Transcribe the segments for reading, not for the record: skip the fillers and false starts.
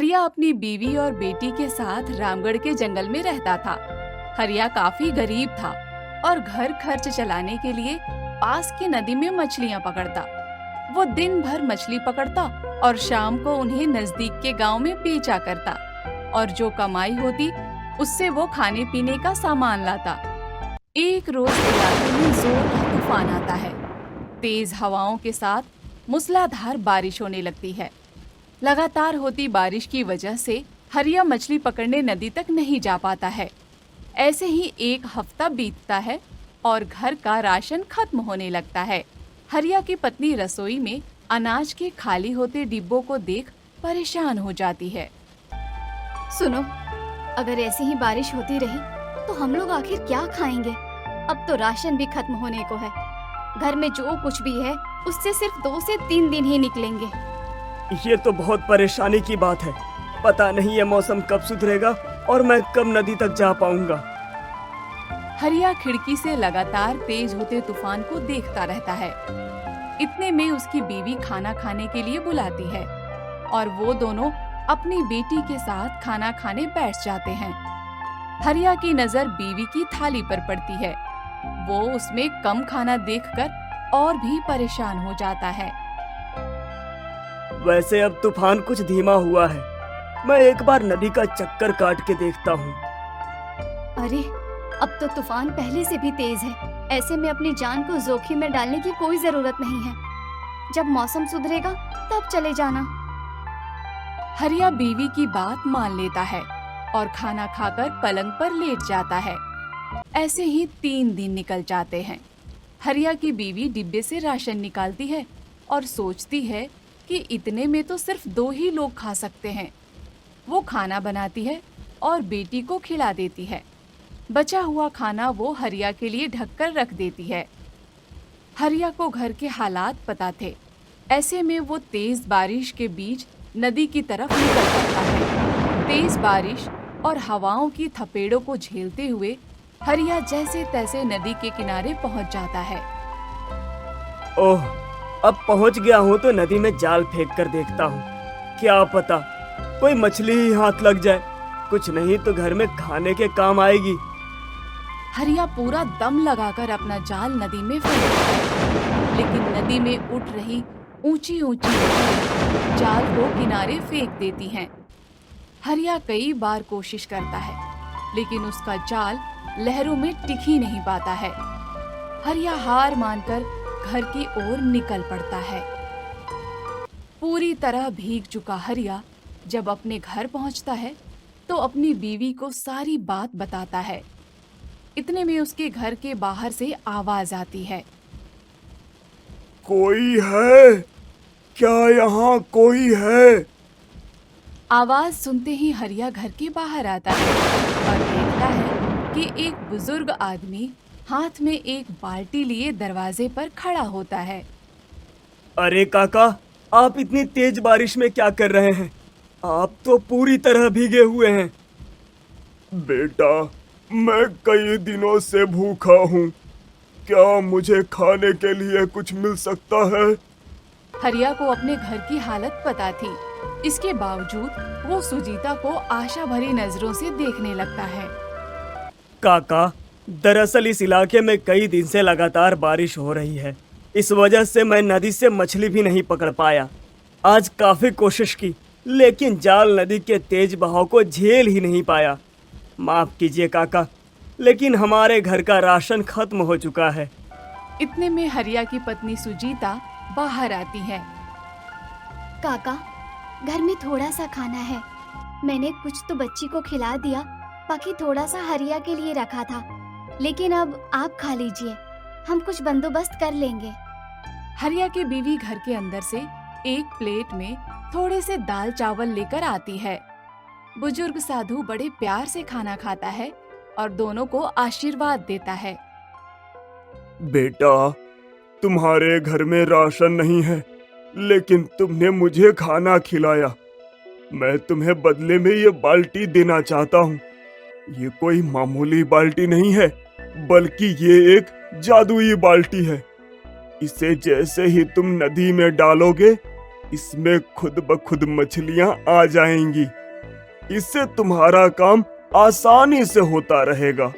हरिया अपनी बीवी और बेटी के साथ रामगढ़ के जंगल में रहता था। हरिया काफी गरीब था और घर खर्च चलाने के लिए पास की नदी में मछलियां पकड़ता। वो दिन भर मछली पकड़ता और शाम को उन्हें नजदीक के गांव में बेचा करता और जो कमाई होती उससे वो खाने पीने का सामान लाता। एक रोज इलाके में जोर का तूफान आता है। तेज हवाओं के साथ मूसलाधार बारिश होने लगती है। लगातार होती बारिश की वजह से हरिया मछली पकड़ने नदी तक नहीं जा पाता है। ऐसे ही एक हफ्ता बीतता है और घर का राशन खत्म होने लगता है। हरिया की पत्नी रसोई में अनाज के खाली होते डिब्बों को देख परेशान हो जाती है। सुनो, अगर ऐसी ही बारिश होती रही तो हम लोग आखिर क्या खाएंगे? अब तो राशन भी खत्म होने को है। घर में जो कुछ भी है उससे सिर्फ 2 से 3 दिन ही निकलेंगे। ये तो बहुत परेशानी की बात है। पता नहीं ये मौसम कब सुधरेगा और मैं कब नदी तक जा पाऊंगा। हरिया खिड़की से लगातार तेज होते तूफान को देखता रहता है। इतने में उसकी बीवी खाना खाने के लिए बुलाती है और वो दोनों अपनी बेटी के साथ खाना खाने बैठ जाते हैं। हरिया की नजर बीवी की थाली पर पड़ती है। वो उसमें कम खाना देखकर और भी परेशान हो जाता है। वैसे अब तूफान कुछ धीमा हुआ है। मैं एक बार नदी का चक्कर काट के देखता हूँ। अरे, अब तो तूफान पहले से भी तेज है। ऐसे में अपनी जान को जोखिम में डालने की कोई जरूरत नहीं है। जब मौसम सुधरेगा तब चले जाना। हरिया बीवी की बात मान लेता है और खाना खाकर पलंग पर लेट जाता है। ऐसे ही 3 दिन निकल जाते हैं। हरिया की बीवी डिब्बे से राशन निकालती है और सोचती है कि इतने में तो सिर्फ 2 ही लोग खा सकते हैं। वो खाना बनाती है और बेटी को खिला देती है। बचा हुआ खाना वो हरिया के लिए ढककर रख देती है। हरिया को घर के हालात पता थे। ऐसे में वो तेज बारिश के बीच नदी की तरफ निकल पड़ता है। तेज बारिश और हवाओं की थपेड़ों को झेलते हुए हरिया जैसे तैसे नदी के किनारे पहुंच जाता है। ओह, अब पहुंच गया हूँ तो नदी में जाल फेंक कर देखता हूँ। क्या पता कोई मछली ही हाथ लग जाए। कुछ नहीं तो घर में खाने के काम आएगी। हरिया पूरा दम लगाकर अपना जाल नदी में फेंकता है, लेकिन नदी में उठ रही ऊंची ऊंची लहरें जाल को किनारे फेंक देती हैं। हरिया कई बार कोशिश करता है, लेकिन उसका जाल लहरों में टिक ही नहीं पाता है। हरिया हार मानकर घर की ओर निकल पड़ता है। पूरी तरह भीग चुका हरिया जब अपने घर पहुंचता है तो अपनी बीवी को सारी बात बताता है। इतने में उसके घर के बाहर से आवाज आती है। कोई है? क्या यहाँ कोई है? आवाज सुनते ही हरिया घर के बाहर आता है और देखता है कि एक बुजुर्ग आदमी हाथ में एक बाल्टी लिए दरवाजे पर खड़ा होता है। अरे काका, आप इतनी तेज बारिश में क्या कर रहे हैं? आप तो पूरी तरह भीगे हुए हैं। बेटा, मैं कई दिनों से भूखा हूँ। क्या मुझे खाने के लिए कुछ मिल सकता है? हरिया को अपने घर की हालत पता थी। इसके बावजूद वो सुजीता को आशा भरी नजरों से देखने लगता है। काका, दरअसल इस इलाके में कई दिन से लगातार बारिश हो रही है। इस वजह से मैं नदी से मछली भी नहीं पकड़ पाया। आज काफी कोशिश की, लेकिन जाल नदी के तेज बहाव को झेल ही नहीं पाया। माफ कीजिए काका, लेकिन हमारे घर का राशन खत्म हो चुका है। इतने में हरिया की पत्नी सुजीता बाहर आती है। काका, घर में थोड़ा सा खाना है। मैंने कुछ तो बच्ची को खिला दिया, बाकी थोड़ा सा हरिया के लिए रखा था। लेकिन अब आप खा लीजिए, हम कुछ बंदोबस्त कर लेंगे। हरिया की बीवी घर के अंदर से एक प्लेट में थोड़े से दाल चावल लेकर आती है। बुजुर्ग साधु बड़े प्यार से खाना खाता है और दोनों को आशीर्वाद देता है। बेटा, तुम्हारे घर में राशन नहीं है, लेकिन तुमने मुझे खाना खिलाया। मैं तुम्हें बदले में ये बाल्टी देना चाहता हूँ। ये कोई मामूली बाल्टी नहीं है, बल्कि ये एक जादुई बाल्टी है। इसे जैसे ही तुम नदी में डालोगे, इसमें खुद ब खुद मछलियां आ जाएंगी। इससे तुम्हारा काम आसानी से होता रहेगा।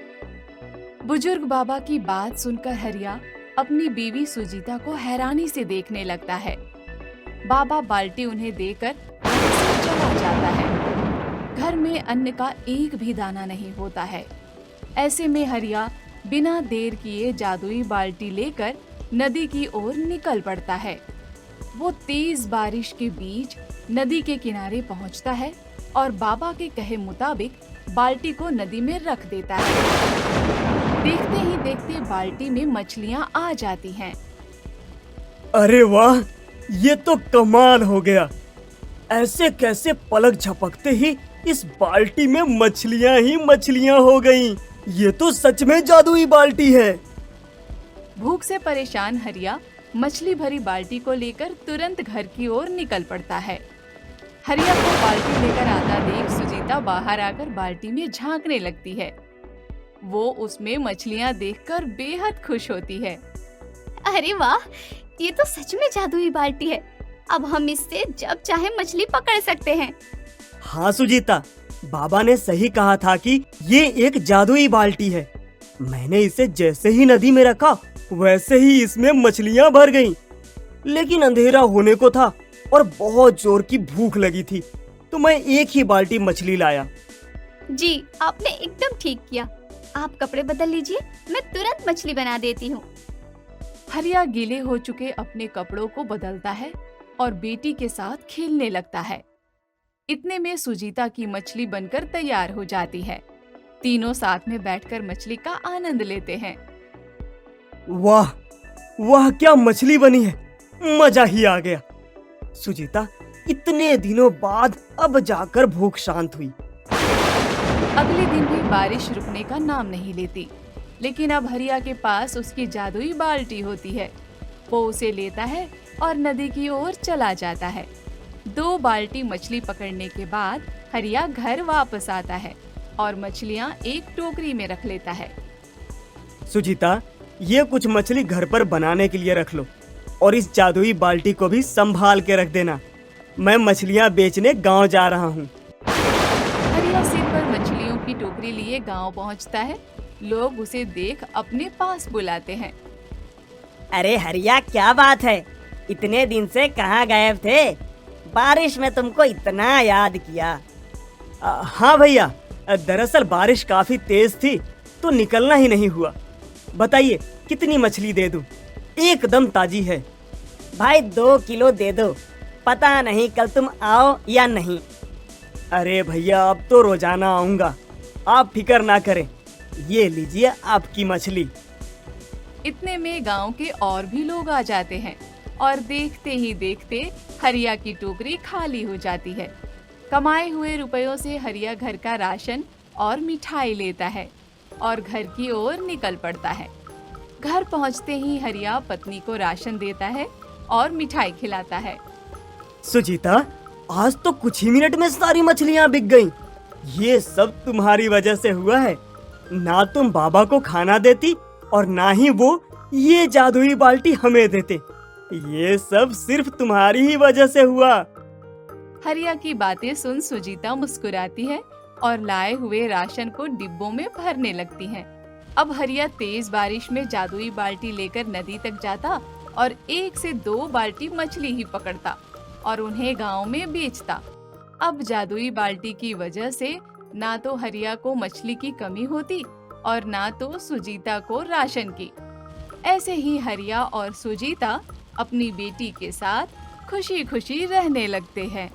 बुजुर्ग बाबा की बात सुनकर हरिया अपनी बीवी सुजीता को हैरानी से देखने लगता है। बाबा बाल्टी उन्हें देकर वहाँ से चला जाता है। घर में अन्न का एक भी दाना नहीं होता है। ऐसे में हरिया बिना देर किए जादुई बाल्टी लेकर नदी की ओर निकल पड़ता है। वो तेज बारिश के बीच नदी के किनारे पहुंचता है और बाबा के कहे मुताबिक बाल्टी को नदी में रख देता है। देखते ही देखते बाल्टी में मछलियां आ जाती हैं। अरे वाह, ये तो कमाल हो गया। ऐसे कैसे पलक झपकते ही इस बाल्टी में मछलियां ही मछलियां हो गईं। ये तो सच में जादुई बाल्टी है। भूख से परेशान हरिया मछली भरी बाल्टी को लेकर तुरंत घर की ओर निकल पड़ता है। हरिया को बाल्टी लेकर आता देख सुजीता बाहर आकर बाल्टी में झांकने लगती है। वो उसमें मछलियां देखकर बेहद खुश होती है। अरे वाह, ये तो सच में जादुई बाल्टी है। अब हम इससे जब चाहे मछली पकड़ सकते हैं। हाँ सुजीता, बाबा ने सही कहा था कि ये एक जादुई बाल्टी है। मैंने इसे जैसे ही नदी में रखा वैसे ही इसमें मछलियां भर गईं। लेकिन अंधेरा होने को था और बहुत जोर की भूख लगी थी, तो मैं एक ही बाल्टी मछली लाया। जी, आपने एकदम ठीक किया। आप कपड़े बदल लीजिए, मैं तुरंत मछली बना देती हूँ। हरिया गीले हो चुके अपने कपड़ों को बदलता है और बेटी के साथ खेलने लगता है। इतने में सुजीता की मछली बनकर तैयार हो जाती है। तीनों साथ में बैठकर मछली का आनंद लेते हैं। वाह वाह, क्या मछली बनी है, मजा ही आ गया। सुजीता, इतने दिनों बाद अब जाकर भूख शांत हुई। अगले दिन भी बारिश रुकने का नाम नहीं लेती, लेकिन अब हरिया के पास उसकी जादुई बाल्टी होती है। वो उसे लेता है और नदी की ओर चला जाता है। 2 बाल्टी मछली पकड़ने के बाद हरिया घर वापस आता है और मछलियां एक टोकरी में रख लेता है। सुजीता, ये कुछ मछली घर पर बनाने के लिए रख लो और इस जादुई बाल्टी को भी संभाल के रख देना। मैं मछलियां बेचने गांव जा रहा हूँ। हरिया सिर पर मछलियों की टोकरी लिए गांव पहुंचता है। लोग उसे देख अपने पास बुलाते हैं। अरे हरिया, क्या बात है? इतने दिन से कहाँ गायब थे? बारिश में तुमको इतना याद किया। हाँ भैया, दरअसल बारिश काफी तेज थी तो निकलना ही नहीं हुआ। बताइए कितनी मछली दे दूं? एकदम ताजी है। भाई 2 किलो दे दो। पता नहीं कल तुम आओ या नहीं। अरे भैया, अब तो रोजाना आऊंगा, आप फिक्र ना करें। ये लीजिए आपकी मछली। इतने में गांव के और भी लोग आ जाते हैं और देखते ही देखते हरिया की टोकरी खाली हो जाती है। कमाए हुए रुपयों से हरिया घर का राशन और मिठाई लेता है और घर की ओर निकल पड़ता है। घर पहुंचते ही हरिया पत्नी को राशन देता है और मिठाई खिलाता है। सुजीता, आज तो कुछ ही मिनट में सारी मछलियां बिक गईं। ये सब तुम्हारी वजह से हुआ है। ना तुम बाबा को खाना देती और ना ही वो ये जादुई बाल्टी हमें देते। ये सब सिर्फ तुम्हारी ही वजह से हुआ। हरिया की बातें सुन सुजीता मुस्कुराती है और लाए हुए राशन को डिब्बों में भरने लगती है। अब हरिया तेज बारिश में जादुई बाल्टी लेकर नदी तक जाता और 1 से 2 बाल्टी मछली ही पकड़ता और उन्हें गांव में बेचता। अब जादुई बाल्टी की वजह से ना तो हरिया को मछली की कमी होती और ना तो सुजीता को राशन की। ऐसे ही हरिया और सुजीता अपनी बेटी के साथ खुशी खुशी रहने लगते हैं।